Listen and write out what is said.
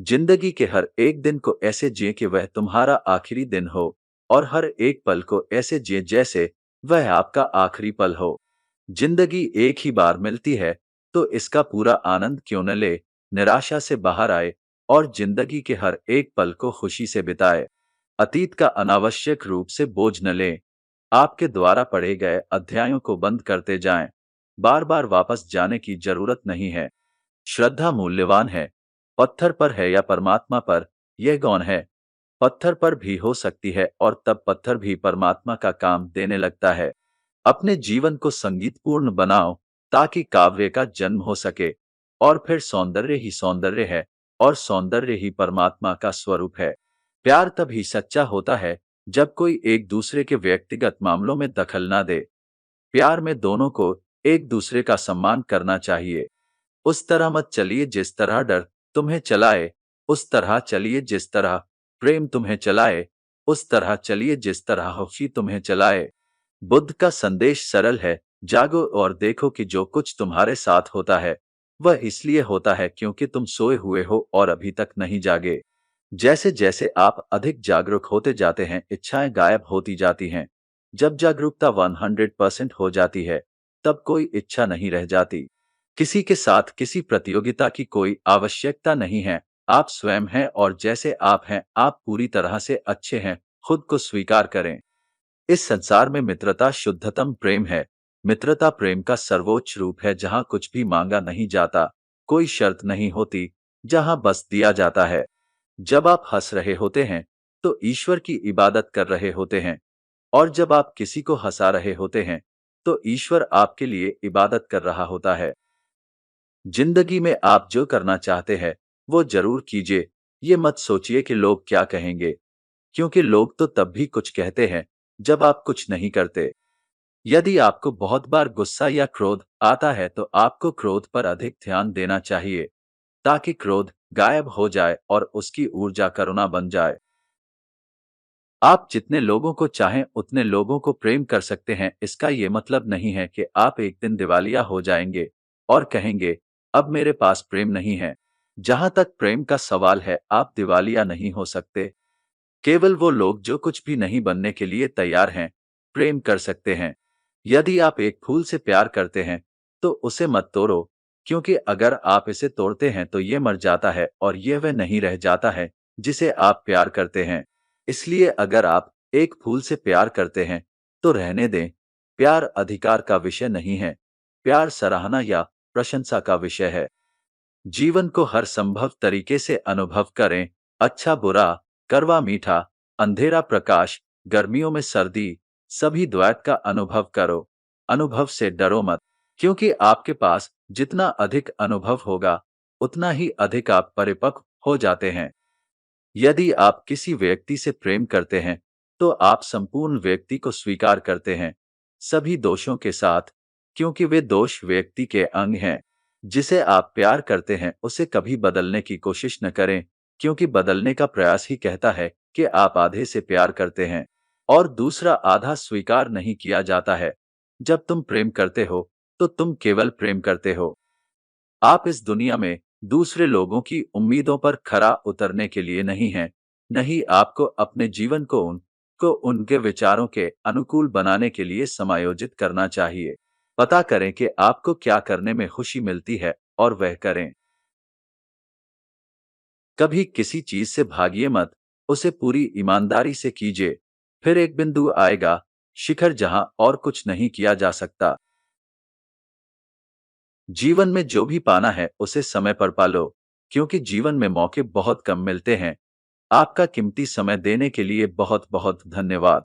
जिंदगी के हर एक दिन को ऐसे जिए कि वह तुम्हारा आखिरी दिन हो और हर एक पल को ऐसे जिए जैसे वह आपका आखिरी पल हो। जिंदगी एक ही बार मिलती है, तो इसका पूरा आनंद क्यों न ले, निराशा से बाहर आए और जिंदगी के हर एक पल को खुशी से बिताए। अतीत का अनावश्यक रूप से बोझ न लें। आपके द्वारा पढ़े गए अध्यायों को बंद करते जाएं। बार बार वापस जाने की जरूरत नहीं है। श्रद्धा मूल्यवान है। पत्थर पर है या परमात्मा पर, यह गौण है। पत्थर पर भी हो सकती है और तब पत्थर भी परमात्मा का काम देने लगता है। अपने जीवन को संगीतपूर्ण बनाओ ताकि काव्य का जन्म हो सके। और फिर सौंदर्य ही सौंदर्य है और सौंदर्य ही परमात्मा का स्वरूप है। प्यार तभी सच्चा होता है जब कोई एक दूसरे के व्यक्तिगत मामलों में दखल ना दे। प्यार में दोनों को एक दूसरे का सम्मान करना चाहिए। उस तरह मत चलिए जिस तरह डर तुम्हें चलाए, उस तरह चलिए जिस तरह प्रेम तुम्हें चलाए, उस तरह चलिए जिस तरह खुशी तुम्हें चलाए। बुद्ध का संदेश सरल है, जागो और देखो कि जो कुछ तुम्हारे साथ होता है वह इसलिए होता है क्योंकि तुम सोए हुए हो और अभी तक नहीं जागे। जैसे जैसे आप अधिक जागरूक होते जाते हैं, इच्छाएं गायब होती जाती हैं। जब जागरूकता 100% हो जाती है, तब कोई इच्छा नहीं रह जाती। किसी के साथ किसी प्रतियोगिता की कोई आवश्यकता नहीं है। आप स्वयं हैं और जैसे आप हैं, आप पूरी तरह से अच्छे हैं। खुद को स्वीकार करें। इस संसार में मित्रता शुद्धतम प्रेम है। मित्रता प्रेम का सर्वोच्च रूप है जहां कुछ भी मांगा नहीं जाता, कोई शर्त नहीं होती, जहां बस दिया जाता है। जब आप हंस रहे होते हैं, तो ईश्वर की इबादत कर रहे होते हैं। और जब आप किसी को हंसा रहे होते हैं, तो ईश्वर आपके लिए इबादत कर रहा होता है। जिंदगी में आप जो करना चाहते हैं, वो जरूर कीजिए। ये मत सोचिए कि लोग क्या कहेंगे, क्योंकि लोग तो तब भी कुछ कहते हैं जब आप कुछ नहीं करते। यदि आपको बहुत बार गुस्सा या क्रोध आता है, तो आपको क्रोध पर अधिक ध्यान देना चाहिए ताकि क्रोध गायब हो जाए और उसकी ऊर्जा करुणा बन जाए। आप जितने लोगों को चाहें उतने लोगों को प्रेम कर सकते हैं। इसका ये मतलब नहीं है कि आप एक दिन दिवालिया हो जाएंगे और कहेंगे, अब मेरे पास प्रेम नहीं है। जहां तक प्रेम का सवाल है, आप दिवालिया नहीं हो सकते। केवल वो लोग जो कुछ भी नहीं बनने के लिए तैयार हैं, प्रेम कर सकते हैं। यदि आप एक फूल से प्यार करते हैं, तो उसे मत तोड़ो, क्योंकि अगर आप इसे तोड़ते हैं तो ये मर जाता है और यह वह नहीं रह जाता है जिसे आप प्यार करते हैं। इसलिए अगर आप एक फूल से प्यार करते हैं, तो रहने दें। प्यार अधिकार का विषय नहीं है। प्यार सराहना या प्रशंसा का विषय है। जीवन को हर संभव तरीके से अनुभव करें। अच्छा बुरा, कड़वा मीठा, अंधेरा प्रकाश, गर्मियों में सर्दी, सभी द्वैत का अनुभव करो। अनुभव से डरो मत, क्योंकि आपके पास जितना अधिक अनुभव होगा, उतना ही अधिक आप परिपक्व हो जाते हैं। यदि आप किसी व्यक्ति से प्रेम करते हैं, तो आप संपूर्ण व्यक्ति को स्वीकार करते हैं, सभी दोषों के साथ, क्योंकि वे दोष व्यक्ति के अंग हैं। जिसे आप प्यार करते हैं, उसे कभी बदलने की कोशिश न करें, क्योंकि बदलने का प्रयास ही कहता है कि आप आधे से प्यार करते हैं और दूसरा आधा स्वीकार नहीं किया जाता है। जब तुम प्रेम करते हो, तो तुम केवल प्रेम करते हो। आप इस दुनिया में दूसरे लोगों की उम्मीदों पर खरा उतरने के लिए नहीं हैं। नहीं, आपको अपने जीवन को उनके विचारों के अनुकूल बनाने के लिए समायोजित करना चाहिए। पता करें कि आपको क्या करने में खुशी मिलती है और वह करें। कभी किसी चीज से भागिए मत, उसे पूरी ईमानदारी से कीजिए। फिर एक बिंदु आएगा, शिखर, जहां और कुछ नहीं किया जा सकता। जीवन में जो भी पाना है उसे समय पर पालो, क्योंकि जीवन में मौके बहुत कम मिलते हैं। आपका कीमती समय देने के लिए बहुत बहुत धन्यवाद।